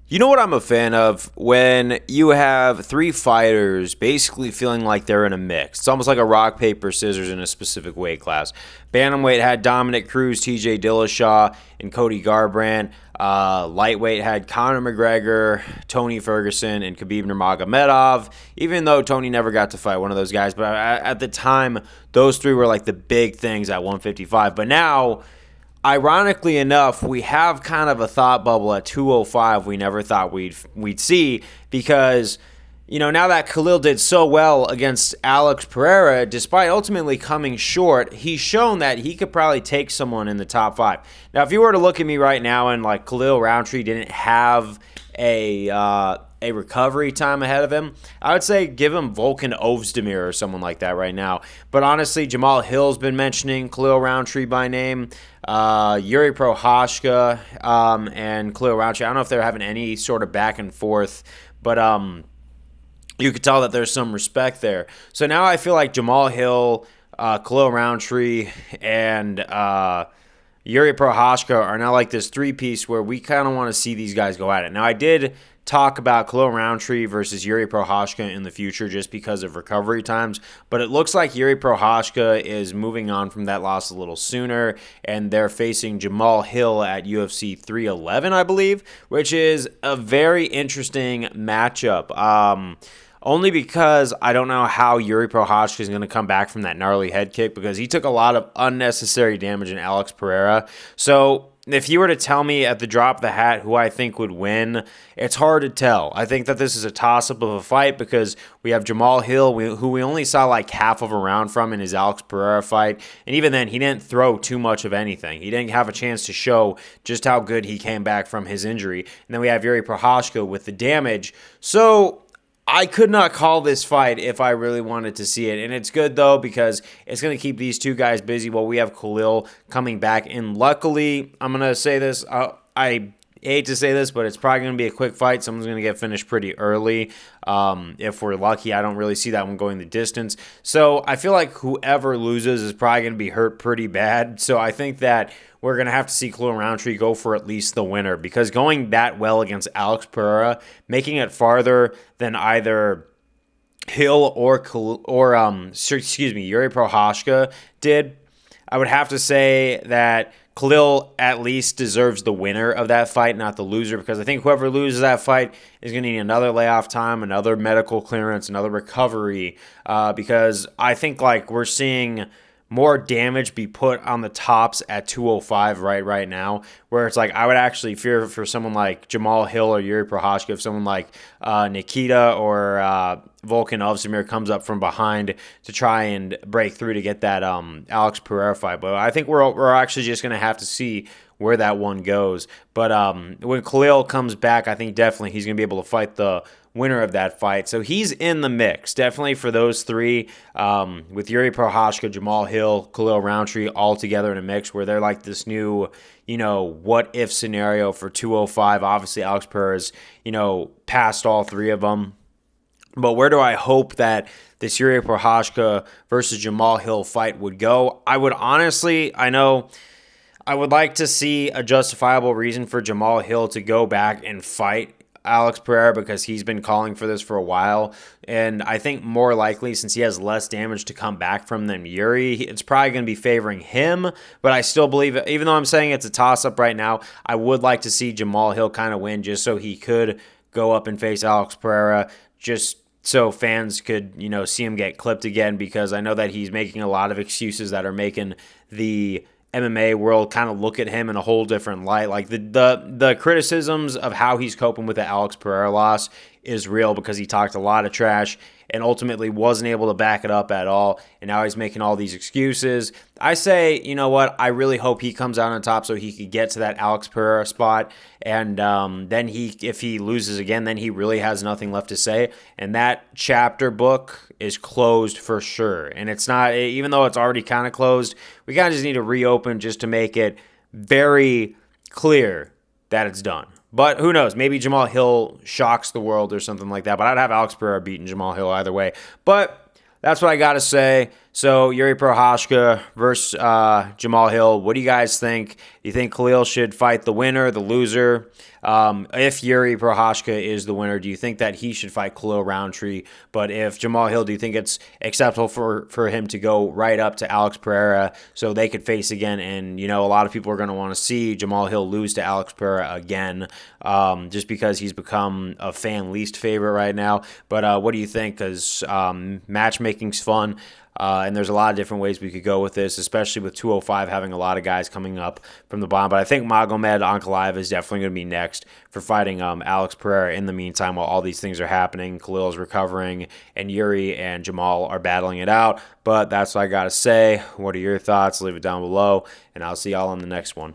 You know what I'm a fan of? When you have three fighters basically feeling like they're in a mix. It's almost like a rock, paper, scissors in a specific weight class. Bantamweight had Dominic Cruz, TJ Dillashaw, and Cody Garbrandt. Lightweight had Conor McGregor, Tony Ferguson, and Khabib Nurmagomedov, even though Tony never got to fight one of those guys. But at the time, those three were like the big things at 155. But now, ironically enough, we have kind of a thought bubble at 205 we never thought we'd see because, now that Khalil did so well against Alex Pereira, despite ultimately coming short, he's shown that he could probably take someone in the top five. Now, if you were to look at me right now and like Khalil Roundtree didn't have a recovery time ahead of him, I would say give him Volkan Ozdemir or someone like that right now. But honestly, Jamahal Hill's been mentioning Khalil Roundtree by name. Jiri Prochazka and Khalil Roundtree. I don't know if they're having any sort of back and forth, but you could tell that there's some respect there. So now I feel like Jamahal Hill, Khalil Roundtree, and Jiri Prochazka are now like this three-piece where we kind of want to see these guys go at it. Now, I did talk about Khalil Roundtree versus Jiri Prochazka in the future just because of recovery times, but it looks like Jiri Prochazka is moving on from that loss a little sooner, and they're facing Jamahal Hill at UFC 311, I believe, which is a very interesting matchup. Only because I don't know how Jiri Prochazka is going to come back from that gnarly head kick because he took a lot of unnecessary damage in Alex Pereira. So if you were to tell me at the drop of the hat who I think would win, it's hard to tell. I think that this is a toss-up of a fight because we have Jamahal Hill, who we only saw like half of a round from in his Alex Pereira fight. And even then, he didn't throw too much of anything. He didn't have a chance to show just how good he came back from his injury. And then we have Jiri Prochazka with the damage. So I could not call this fight if I really wanted to see it. And it's good, though, because it's going to keep these two guys busy while we have Khalil coming back. And luckily, I'm going to say this, I hate to say this, but it's probably going to be a quick fight. Someone's going to get finished pretty early. If we're lucky, I don't really see that one going the distance. So I feel like whoever loses is probably going to be hurt pretty bad. So I think that we're going to have to see Khalil Roundtree go for at least the winner because going that well against Alex Pereira, making it farther than either Hill or Jiri Prochazka did, I would have to say that Khalil at least deserves the winner of that fight, not the loser, because I think whoever loses that fight is going to need another layoff time, another medical clearance, another recovery, because I think like we're seeing more damage be put on the tops at 205 right now, where it's like I would actually fear for someone like Jamahal Hill or Jiri Prochazka if someone like Nikita or Volkan Ozdemir comes up from behind to try and break through to get that Alex Pereira fight. But I think we're actually just going to have to see where that one goes. But when Khalil comes back, I think definitely he's going to be able to fight the winner of that fight. So he's in the mix, definitely for those three, with Jiri Prochazka, Jamahal Hill, Khalil Roundtree all together in a mix where they're like this new, what-if scenario for 205. Obviously, Alex Pereira's, passed all three of them. But where do I hope that this Jiri Prochazka versus Jamahal Hill fight would go? I would honestly, I would like to see a justifiable reason for Jamahal Hill to go back and fight Alex Pereira because he's been calling for this for a while. And I think more likely, since he has less damage to come back from than Jiri, it's probably going to be favoring him. But I still believe, even though I'm saying it's a toss-up right now, I would like to see Jamahal Hill kind of win just so he could go up and face Alex Pereira, just so fans could, see him get clipped again, because I know that he's making a lot of excuses that are making the MMA world kind of look at him in a whole different light. Like the criticisms of how he's coping with the Alex Pereira loss is real because he talked a lot of trash and ultimately wasn't able to back it up at all. And now he's making all these excuses. I say, you know what? I really hope he comes out on top so he could get to that Alex Pereira spot. And then if he loses again, then he really has nothing left to say. And that chapter book is closed for sure. And it's not, even though it's already kind of closed, we kind of just need to reopen just to make it very clear that it's done. But who knows? Maybe Jamahal Hill shocks the world or something like that. But I'd have Alex Pereira beating Jamahal Hill either way. But that's what I got to say. So Yuri Prochazka versus Jamahal Hill. What do you guys think? Do you think Khalil should fight the winner, the loser? If Yuri Prochazka is the winner, do you think that he should fight Khalil Roundtree? But if Jamahal Hill, do you think it's acceptable for him to go right up to Alex Pereira so they could face again? And, a lot of people are going to want to see Jamahal Hill lose to Alex Pereira again, just because he's become a fan least favorite right now. But what do you think? Because matchmaking's fun. And there's a lot of different ways we could go with this, especially with 205 having a lot of guys coming up from the bottom. But I think Magomed Ankalaev is definitely going to be next for fighting Alex Pereira in the meantime while all these things are happening. Khalil is recovering, and Yuri and Jamal are battling it out. But that's what I got to say. What are your thoughts? Leave it down below, and I'll see y'all on the next one.